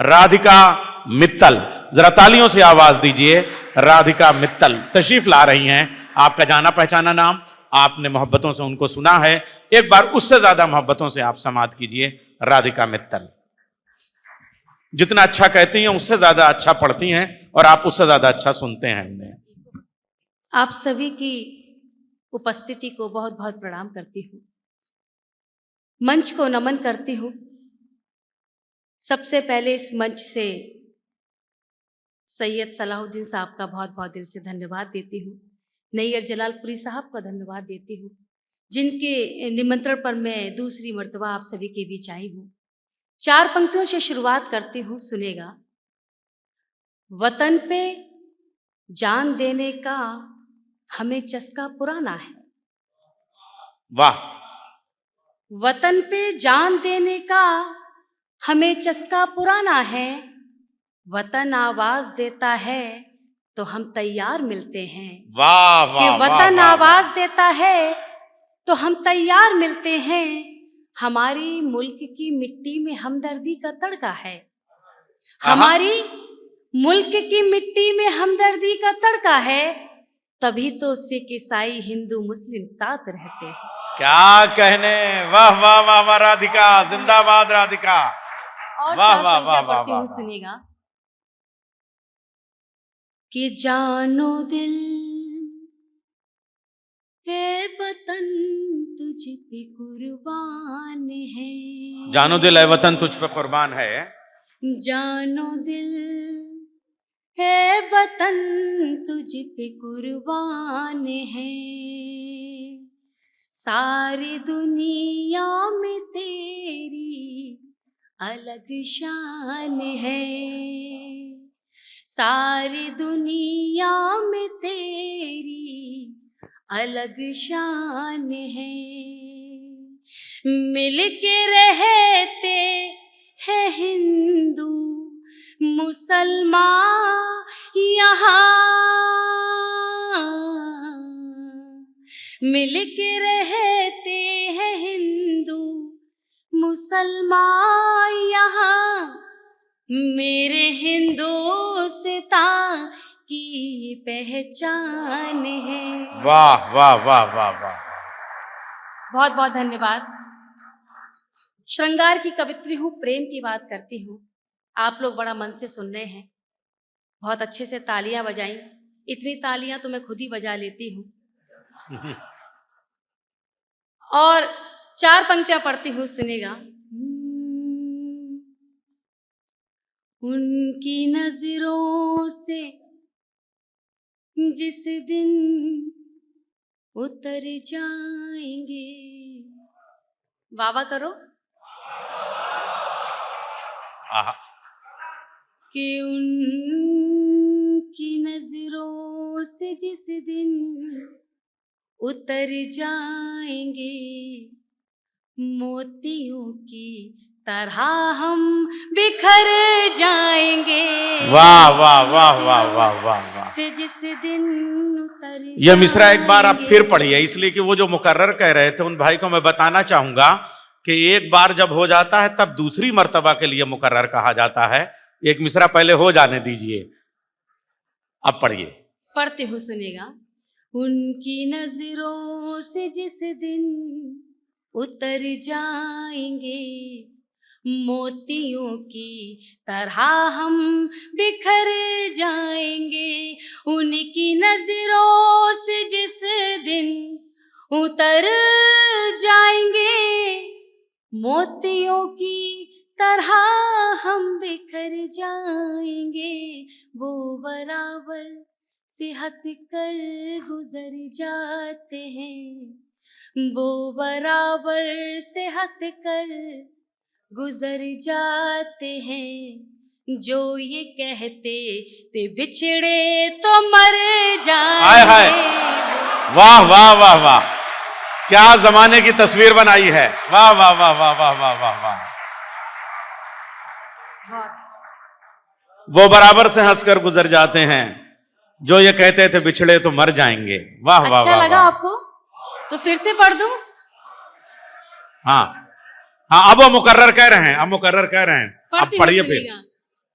राधिका मित्तल, जरा तालियों से आवाज दीजिए। राधिका मित्तल तशरीफ ला रही हैं। आपका जाना पहचाना नाम, आपने मोहब्बतों से उनको सुना है, एक बार उससे ज्यादा मोहब्बतों से आप समात कीजिए। राधिका मित्तल जितना अच्छा कहती हैं उससे ज्यादा अच्छा पढ़ती हैं और आप उससे ज्यादा अच्छा सुनते हैं उन्हें। आप सभी की उपस्थिति को बहुत बहुत प्रणाम करती हूँ, मंच को नमन करती हूँ। सबसे पहले इस मंच से सैयद सलाहुद्दीन साहब का बहुत बहुत दिल से धन्यवाद देती हूँ। नैयर जलालपुरी साहब का धन्यवाद देती हूँ, जिनके निमंत्रण पर मैं दूसरी मर्तबा आप सभी के बीच आई हूँ। 4 पंक्तियों से शुरुआत करती हूँ, सुनेगा। वतन पे जान देने का हमें चस्का पुराना है। वाह। वतन पे जान देने का हमें चस्का पुराना है। वतन आवाज देता है तो हम तैयार मिलते हैं। वाह वाह कि वतन वाह, आवाज वाह। देता है तो हम तैयार मिलते हैं। हमारी मुल्क की मिट्टी में हमदर्दी का तड़का है। हमारी मुल्क की मिट्टी में हमदर्दी का तड़का है। तभी तो सिख ईसाई हिंदू मुस्लिम साथ रहते हैं। क्या कहने, वाह वाह वाह वाह। राधिका जिंदाबाद, राधिका। और वाह चार वाह पंक्तियां वाह वाह पढ़ती हूँ, वाह। सुनिएगा। कि जानो दिल है वतन तुझ पे कुर्बान है। जानो दिल है वतन तुझ पे कुर्बान है। जानो दिल है वतन तुझ पे कुर्बान है। सारी दुनिया में तेरी अलग शान है। सारी दुनिया में तेरी अलग शान है। मिल के रहते हैं हिंदू मुसलमान यहाँ। मिल के रहते हैं हिंदू मुसलमान यहाँ। मेरे हिंदुस्तान की पहचान है। वाह वाह वाह वाह वाह। बहुत बहुत धन्यवाद। श्रृंगार की कवित्री हूँ, प्रेम की बात करती हूँ। आप लोग बड़ा मन से सुन रहे हैं, बहुत अच्छे से तालियां बजाई। इतनी तालियां तो मैं खुद ही बजा लेती हूँ। और 4 पंक्तियां पढ़ती हूँ, सुनेगा। उनकी नजरों से जिस दिन उतर जाएंगे। वावा करो। आहा। कि उनकी नजरों से जिस दिन उतर जाएंगे, मोतियों की तरह हम बिखर जाएंगे। वाह वाह वाह वाह वाह वाह वाह। से जिस दिन उतर यह मिसरा एक बार आप फिर पढ़िए, इसलिए कि वो जो मुकर्रर कह रहे थे उन भाई को मैं बताना चाहूंगा कि एक बार जब हो जाता है तब दूसरी मर्तबा के लिए मुकर्रर कहा जाता है। एक मिसरा पहले हो जाने दीजिए, अब पढ़िए। पढ़ते हो, सुनेगा। उनकी नजरों से जिस दिन उतर जाएंगे, मोतियों की तरह हम बिखर जाएंगे। उनकी नजरों से जिस दिन उतर जाएंगे, मोतियों की तरह हम बिखर जाएंगे। वो बराबर से हंस कर गुजर जाते हैं। वो बराबर से हंस कर गुजर जाते हैं। जो ये कहते थे बिछड़े तो मर हाय हाय। जाएंगे। वाह वाह वाह वाह, क्या जमाने की तस्वीर बनाई है। वाह वाह वाह वाह वाह वाह वाह वाह। वो बराबर से हंसकर गुजर जाते हैं, जो ये कहते थे बिछड़े तो मर जाएंगे। वाह वाह वाह। अच्छा लगा वाह। आपको? तो फिर से पढ़ दूं? हाँ हाँ, अब वो मुकर्रर कह रहे हैं, अब मुकर्रर कह रहे हैं, अब पढ़ती हूँ, पढ़िए फिर। सुनिएगा।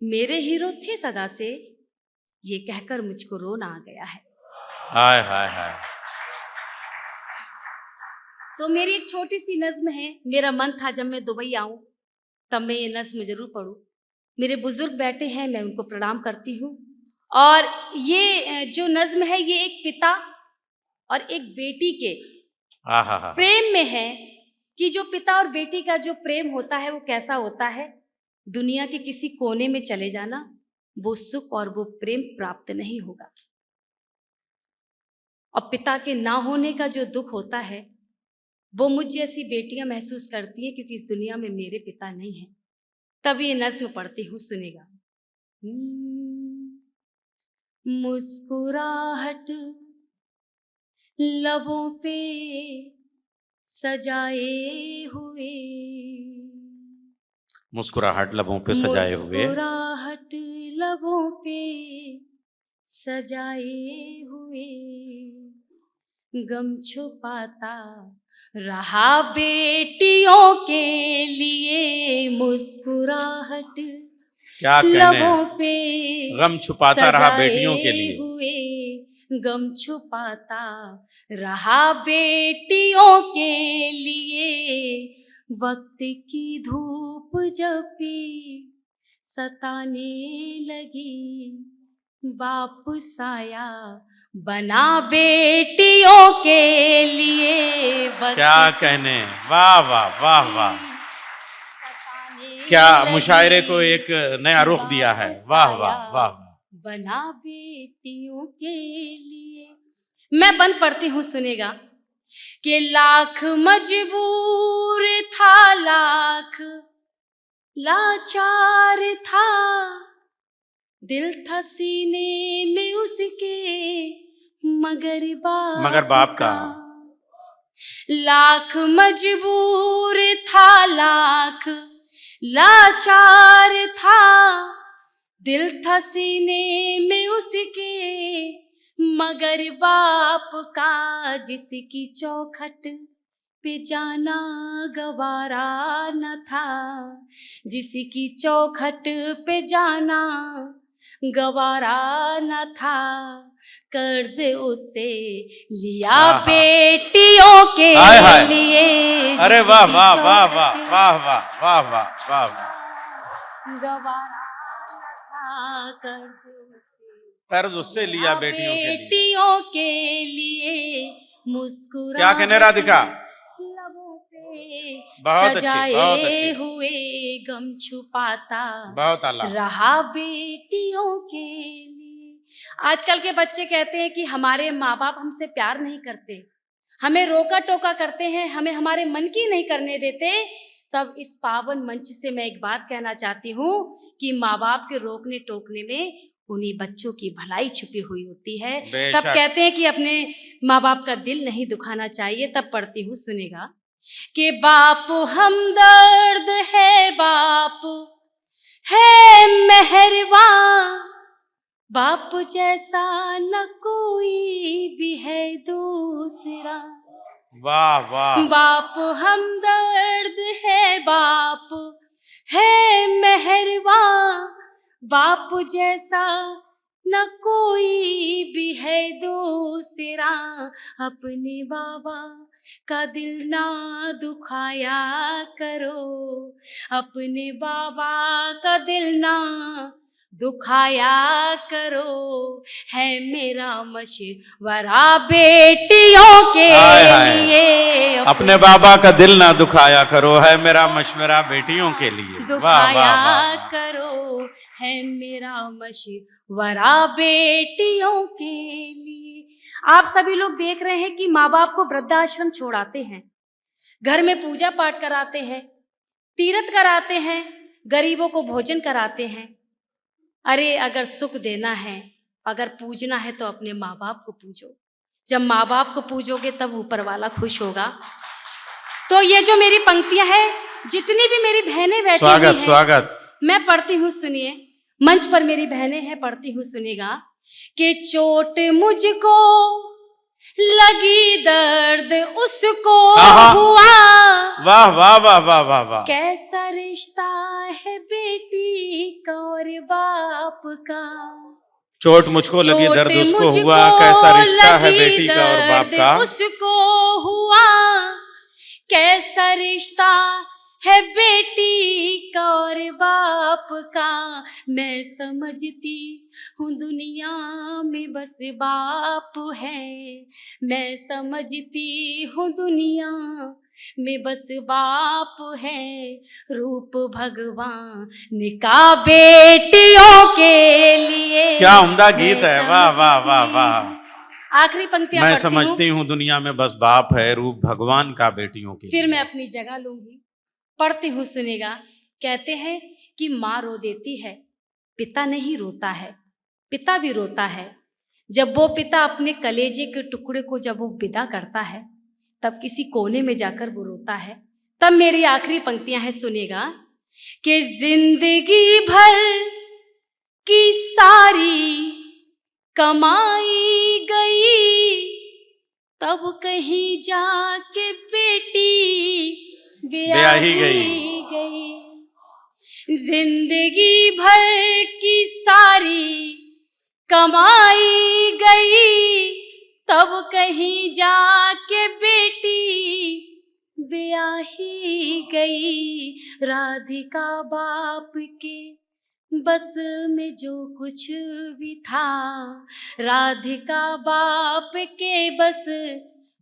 मेरे हीरो थे सदा से, ये कहकर मुझको रोना आ गया है। हाय हाय हाय। तो मेरी एक छोटी सी नज्म है। मेरा मन था जब मैं दुबई आऊं तब मैं ये नज्म जरूर पढूं। मेरे बुजुर्ग बैठे हैं, मैं उनको प्रणाम करती हूँ। और ये जो नज्म है ये एक पिता और एक बेटी के प्रेम में है कि जो पिता और बेटी का जो प्रेम होता है वो कैसा होता है। दुनिया के किसी कोने में चले जाना, वो सुख और वो प्रेम प्राप्त नहीं होगा। और पिता के ना होने का जो दुख होता है वो मुझ जैसी बेटियां महसूस करती हैं, क्योंकि इस दुनिया में मेरे पिता नहीं हैं। तब ये नज्म पढ़ती हूँ, सुनेगा। मुस्कुराहट लबों पे सजाए हुए, मुस्कुराहट लबों पे सजाए हुए, मुस्कुराहट लबों पे सजाए हुए, गम छुपाता रहा बेटियों के लिए। मुस्कुराहट क्या लबों पे गम छुपाता रहा बेटियों के लिए, हुए गम छुपाता रहा बेटियों के लिए। वक्त की धूप जब भी सताने लगी, बाप साया बना बेटियों के लिए। क्या कहने, वाह वाह वाह वाह, क्या मुशायरे को एक नया रुख दिया है। वाह वाह वाह, बना बेटियों के लिए। मैं बंद पढ़ती हूँ, सुनेगा। कि लाख मजबूर था, लाख लाचार था, दिल था सीने में उसके मगर बाप का। लाख मजबूर था, लाख लाचार था, दिल था सीने में उसके मगर बाप का। जिसकी चौखट पे जाना गवारा न था, जिसकी चौखट पे जाना गवारा न था, कर्ज उससे लिया बेटियों के लिए। अरे वाह वाह वाह वाह वाह वाह वाह वाह वाह, गवारा न था, कर्ज उससे लिया बेटियों के लिए। मुस्कुरा क्या कहने राधिका, लबों पे बहुत सजाए अच्छी, हुए गम छुपाता बहुत आला रहा बेटियों के लिए। आजकल के बच्चे कहते हैं कि हमारे माँ बाप हमसे प्यार नहीं करते, हमें रोका टोका करते हैं, हमें हमारे मन की नहीं करने देते। तब इस पावन मंच से मैं एक बात कहना चाहती हूँ कि माँ बाप के रोकने टोकने में उन्हीं बच्चों की भलाई छुपी हुई होती है। तब कहते हैं कि अपने माँ बाप का दिल नहीं दुखाना चाहिए। तब पढ़ती हूँ, सुनेगा। कि बाप हमदर्द है, बाप है मेहरबान, बाप जैसा न कोई भी है दूसरा। वाह वाह, बाप हमदर्द है, बाप है मेहरबान, बाप जैसा न कोई भी है दूसरा। अपने बाबा का दिल ना दुखाया करो, अपने बाबा का दिल ना दुखाया करो, है मेरा मशवरा बेटियों के लिए। अपने बाबा का दिल ना दुखाया करो, है मेरा मशवरा बेटियों के लिए। दुखाया करो, है मेरा मशवरा बेटियों के लिए। आप सभी लोग देख रहे हैं कि माँ बाप को वृद्धाश्रम छोड़ाते हैं, घर में पूजा पाठ कराते हैं, तीर्थ कराते हैं, गरीबों को भोजन कराते हैं। अरे अगर सुख देना है, अगर पूजना है तो अपने माँ बाप को पूजो। जब माँ बाप को पूजोगे तब ऊपर वाला खुश होगा। तो ये जो मेरी पंक्तियां हैं, जितनी भी मेरी बहनें बैठी हुई हैं, स्वागत मैं पढ़ती हूँ, सुनिए। मंच पर मेरी बहनें हैं, पढ़ती हूँ, सुनेगा। कि चोट मुझको लगी दर्द उसको आहा। हुआ, वाह वाह वाह वाह वाह वाह। कैसा रिश्ता है बेटी का और बाप का, चोट मुझको लगी चोट दर्द उसको मुझको हुआ, कैसा रिश्ता है लगी बेटी का और बाप दर्द का। उसको हुआ, कैसा रिश्ता है बेटी का और बाप का। मैं समझती हूँ दुनिया में बस बाप है, मैं समझती हूँ दुनिया में बस बाप है, रूप भगवान का बेटियों के लिए। क्या उम्दा मैं गीत है, वाह वाह वाह समझती वाह। हूँ। आखिरी पंक्तियां मैं पढ़ती हूँ, समझती हूँ दुनिया में बस बाप है, रूप भगवान का बेटियों के फिर लिए। मैं अपनी जगह लूंगी। पढ़ती हूँ, सुनेगा। कहते हैं कि माँ रो देती है, पिता नहीं रोता है, पिता भी रोता है। जब वो पिता अपने कलेजे के टुकड़े को जब वो विदा करता है, तब किसी कोने में जाकर वो रोता है। तब मेरी आखिरी पंक्तियां हैं, सुनेगा। कि जिंदगी भर की सारी कमाई गई, तब कहीं जाके बेटी ब्याही ब्याही गई। जिंदगी भर की सारी कमाई गई, तब कहीं जाके बेटी ब्याही गई। राधिका बाप के बस में जो कुछ भी था, राधिका बाप के बस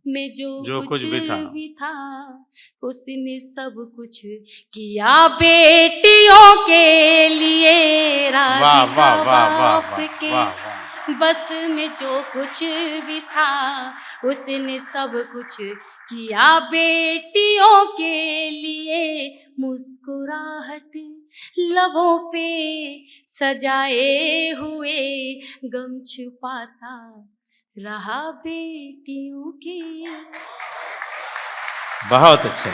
में जो कुछ भी था, उसने सब कुछ किया बेटियों के लिए। राधिका बाप के बस में जो कुछ भी था, उसने सब कुछ किया बेटियों के लिए। मुस्कुराहट लबों पे सजाए हुए, गम छुपाता रहा बेटियों के। बहुत अच्छा।